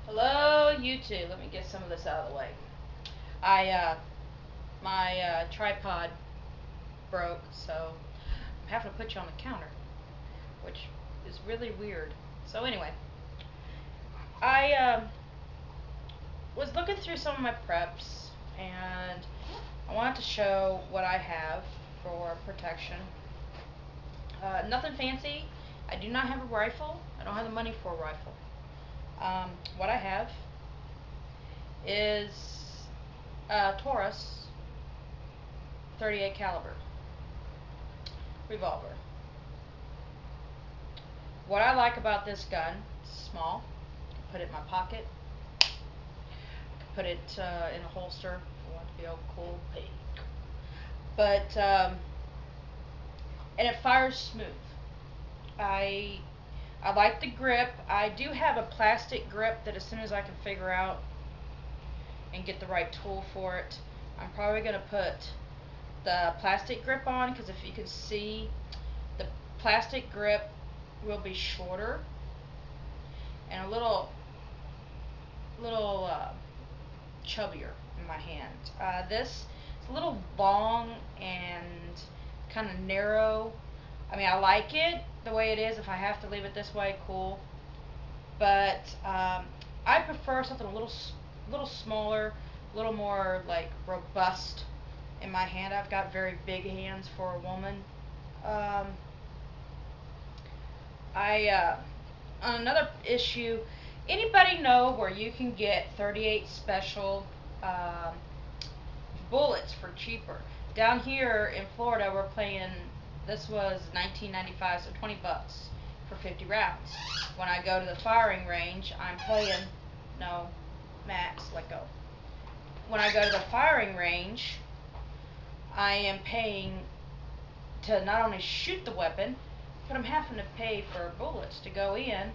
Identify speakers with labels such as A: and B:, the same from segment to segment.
A: Hello, YouTube. Let me get some of this out of the way. My tripod broke, so I'm having to put you on the counter, which is really weird. So anyway, I was looking through some of my preps, and I wanted to show what I have for protection. Nothing fancy. I do not have a rifle. I don't have the money for a rifle. What I have is a Taurus 38 caliber revolver. What I like about this gun, it's small. I can put it in my pocket. I can put it in a holster if I want to be all cool. But and it fires smooth. I I like the grip. I do have a plastic grip that as soon as I can figure out and get the right tool for it, I'm probably going to put the plastic grip on, because if you can see, the plastic grip will be shorter and a little chubbier in my hand. This is a little long and kind of narrow. I mean, I like it the way it is. If I have to leave it this way, cool. But I prefer something a little smaller, a little more like robust in my hand. I've got very big hands for a woman. Um, on another issue, anybody know where you can get 38 special um, bullets for cheaper? Down here in Florida, we're paying, this was 19.95, so 20 bucks for 50 rounds. When I go to the firing range, I'm paying, no, Max, let go. When I go to the firing range, I am paying to not only shoot the weapon, but I'm having to pay for bullets to go in.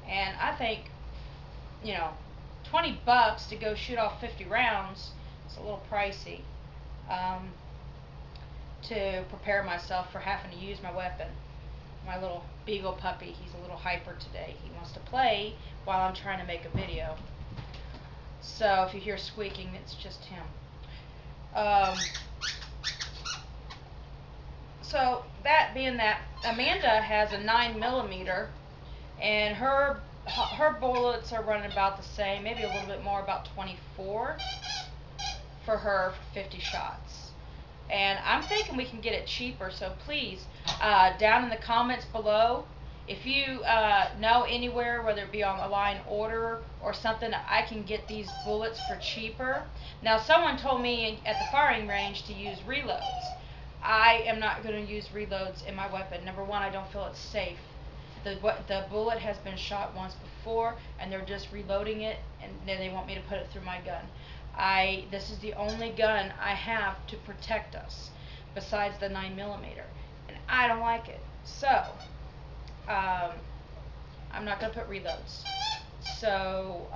A: And I think, 20 bucks to go shoot off 50 rounds is a little pricey. To prepare myself for having to use my weapon. My little beagle puppy, he's a little hyper today. He wants to play while I'm trying to make a video. So if you hear squeaking, it's just him. So that being that, Amanda has a 9mm, and her bullets are running about the same, maybe a little bit more, about 24 for her for 50 shots. And I'm thinking we can get it cheaper, so please, down in the comments below, if you know anywhere, whether it be on a line order or something, I can get these bullets for cheaper. Now, someone told me at the firing range to use reloads. I am not going to use reloads in my weapon. Number one, I don't feel it's safe. The bullet has been shot once before, and they're just reloading it, and then they want me to put it through my gun. This is the only gun I have to protect us, besides the 9mm, and I don't like it. So, I'm not gonna put reloads. So,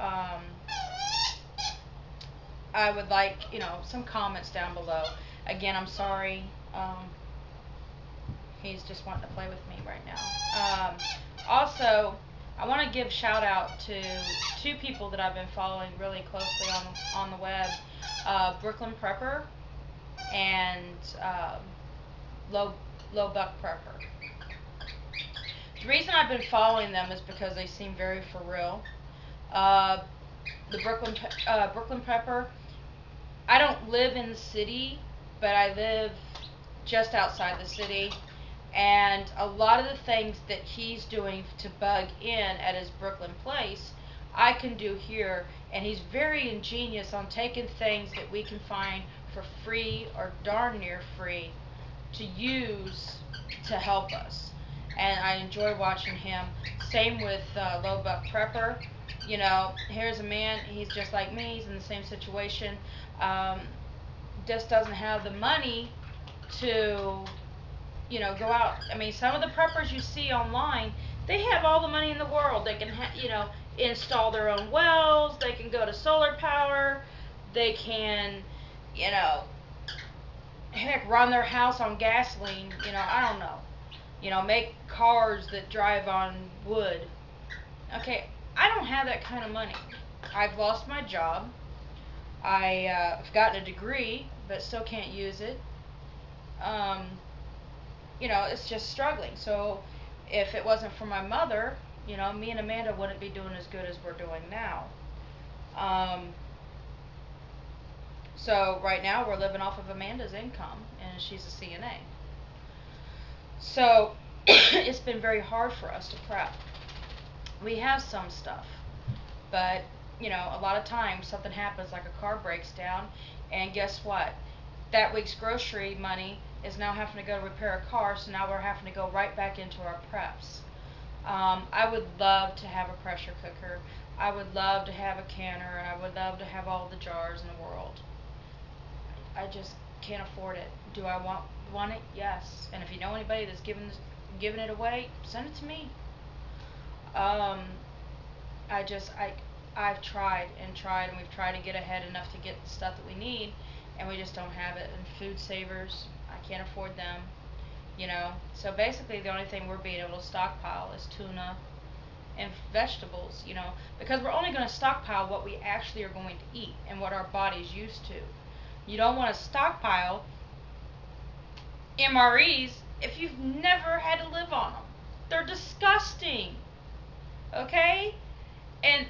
A: I would like, some comments down below. Again, I'm sorry. He's just wanting to play with me right now. Also, I want to give shout out to two people that I've been following really closely on the web, Brooklynprepper and Lowbuckprepper. The reason I've been following them is because they seem very for real. The Brooklynprepper, I don't live in the city, but I live just outside the city, and a lot of the things that he's doing to bug in at his Brooklyn place, I can do here, and he's very ingenious on taking things that we can find for free or darn near free to use to help us, and I enjoy watching him. Same with Lowbuckprepper. Here's a man, he's just like me, he's in the same situation, just doesn't have the money to go out. I mean, some of the preppers you see online, they have all the money in the world. They can install their own wells, they can go to solar power, they can heck, run their house on gasoline. I don't know, make cars that drive on wood. Okay, I don't have that kind of money. I've lost my job. I've gotten a degree, but still can't use it. Um, it's just struggling. So if it wasn't for my mother, me and Amanda wouldn't be doing as good as we're doing now. Um, so right now we're living off of Amanda's income, and she's a CNA. So it's been very hard for us to prep. We have some stuff, but a lot of times something happens, like a car breaks down, and guess what? That week's grocery money is now having to go to repair a car, so now we're having to go right back into our preps. I would love to have a pressure cooker. I would love to have a canner, and I would love to have all the jars in the world. I just can't afford it. Do I want it? Yes. And if you know anybody that's giving it away, send it to me. Um, I've tried and tried, and we've tried to get ahead enough to get the stuff that we need, and we just don't have it. And food savers, I can't afford them. So basically the only thing we're being able to stockpile is tuna and vegetables, because we're only going to stockpile what we actually are going to eat and what our body's used to. You don't want to stockpile MREs if you've never had to live on them. They're disgusting. Okay? And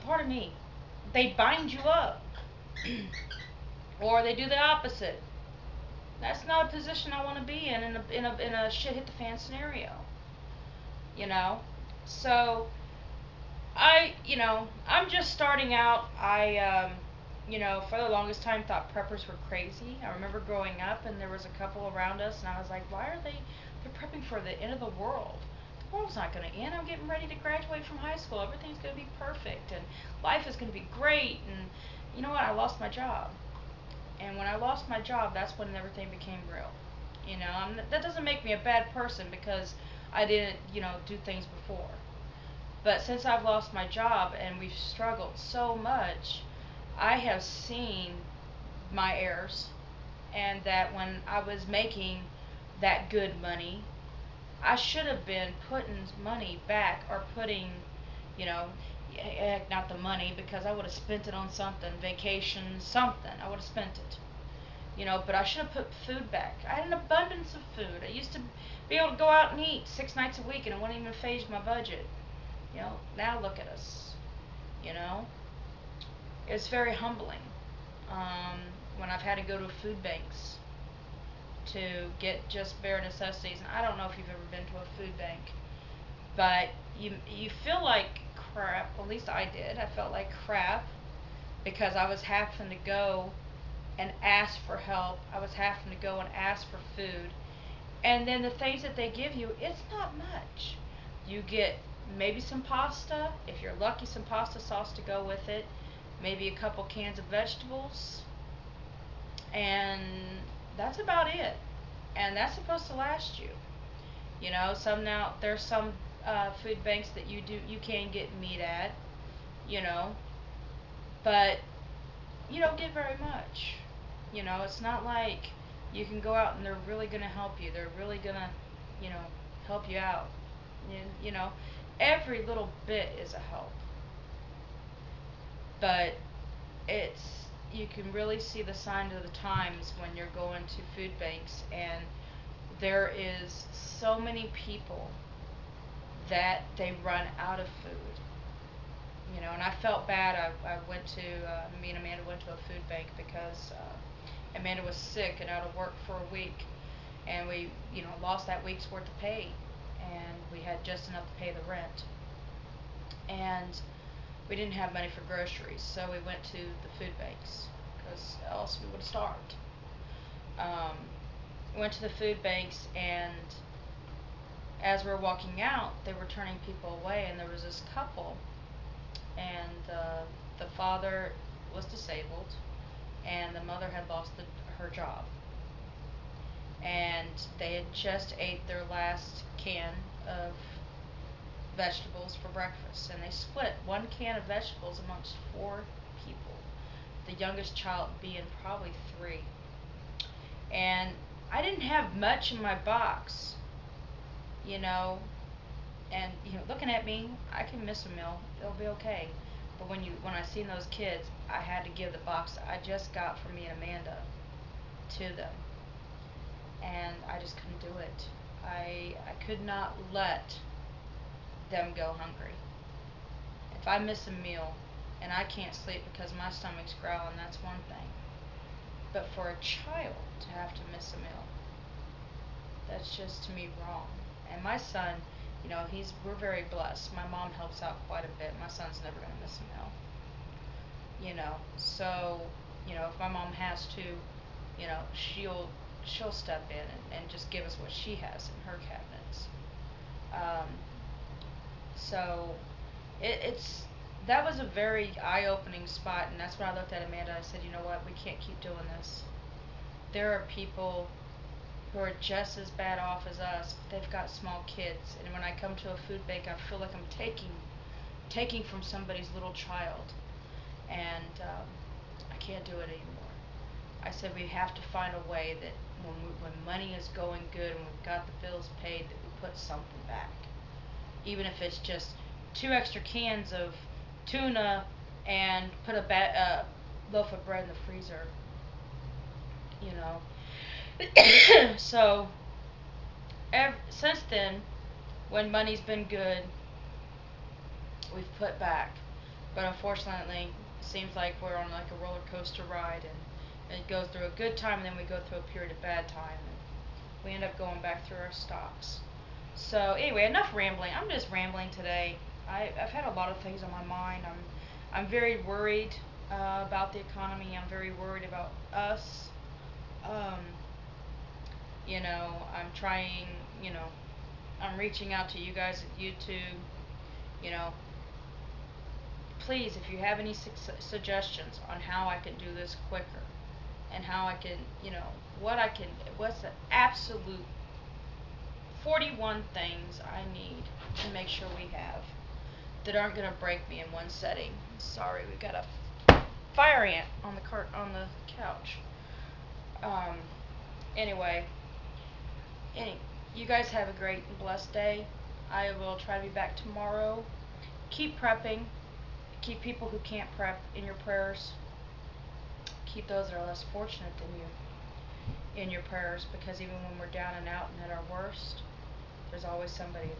A: pardon me, they bind you up. Or they do the opposite. That's not a position I want to be in a shit hit the fan scenario. You know? So I'm just starting out. For the longest time thought preppers were crazy. I remember growing up and there was a couple around us and I was like, why are they're prepping for the end of the world? The world's not going to end. I'm getting ready to graduate from high school. Everything's going to be perfect and life is going to be great. And you know what? I lost my job. And when I lost my job, that's when everything became real. That doesn't make me a bad person because I didn't, do things before. But since I've lost my job and we've struggled so much, I have seen my errors, and that when I was making that good money, I should have been putting money back or putting, you know, heck, not the money because I would have spent it on something, vacation, something. I would have spent it. But I should have put food back. I had an abundance of food. I used to be able to go out and eat 6 nights a week and it wouldn't even phase my budget. Now look at us. You know, it's very humbling when I've had to go to food banks to get just bare necessities. And I don't know if you've ever been to a food bank, but you feel like crap. At least I did. I felt like crap because I was having to go and ask for help. I was having to go and ask for food. And then the things that they give you, it's not much. You get maybe some pasta, if you're lucky, some pasta sauce to go with it, maybe a couple cans of vegetables, and that's about it. And that's supposed to last you. There's some food banks that you can get meat at, you know, but you don't get very much. It's not like you can go out and they're really gonna help you. They're really gonna, you know, help you out. You know, every little bit is a help, but you can really see the signs of the times when you're going to food banks and there is so many people that they run out of food. And I felt bad. I went to me and Amanda went to a food bank because Amanda was sick and out of work for a week, and we lost that week's worth of pay, and we had just enough to pay the rent, and we didn't have money for groceries, so we went to the food banks because else we would have starved. Um, we went to the food banks, and as we were walking out, they were turning people away, and there was this couple, and the father was disabled, and the mother had lost her job, and they had just ate their last can of vegetables for breakfast, and they split one can of vegetables amongst four people, the youngest child being probably 3. And I didn't have much in my box, you know, and looking at me, I can miss a meal. It'll be okay. But when I seen those kids, I had to give the box I just got from me and Amanda to them, and I just couldn't do it. I could not let them go hungry. If I miss a meal and I can't sleep because my stomach's growling, that's one thing. But for a child to have to miss a meal, that's just to me wrong. And my son, we're very blessed. My mom helps out quite a bit. My son's never gonna miss a meal. So, if my mom has to, she'll step in and just give us what she has in her cabinets. Um, so it's that was a very eye-opening spot, and that's when I looked at Amanda. I said, you know what, we can't keep doing this. There are people who are just as bad off as us, but they've got small kids, and when I come to a food bank, I feel like I'm taking from somebody's little child, and I can't do it anymore. I said we have to find a way that when money is going good and we've got the bills paid, that we put something back, even if it's just 2 extra cans of tuna and put a loaf of bread in the freezer. You know. So since then, when money's been good, we've put back. But unfortunately, it seems like we're on like a roller coaster ride, and it goes through a good time, and then we go through a period of bad time, and we end up going back through our stocks. So anyway, enough rambling. I'm just rambling today. I've had a lot of things on my mind. I'm very worried about the economy. I'm very worried about us. Um, I'm trying. I'm reaching out to you guys at YouTube. You know, please, if you have any suggestions on how I can do this quicker, and how I can, what's the absolute 41 things I need to make sure we have that aren't going to break me in one setting. Sorry, we got a fire ant on the couch. Um, anyway, you guys have a great and blessed day. I will try to be back tomorrow. Keep prepping. Keep people who can't prep in your prayers. Keep those that are less fortunate than you in your prayers, because even when we're down and out and at our worst, there's always somebody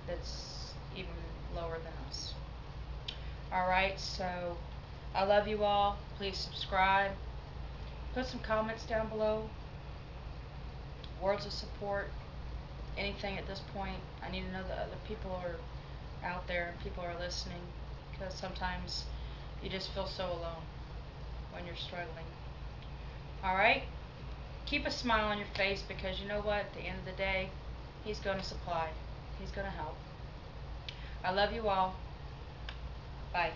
A: that's even lower than us. Alright, so I love you all. Please subscribe. Put some comments down below. Words of support. Anything at this point. I need to know that other people are out there and people are listening, because sometimes you just feel so alone when you're struggling. Alright? Keep a smile on your face, because you know what? At the end of the day, He's going to supply. He's going to help. I love you all. Bye.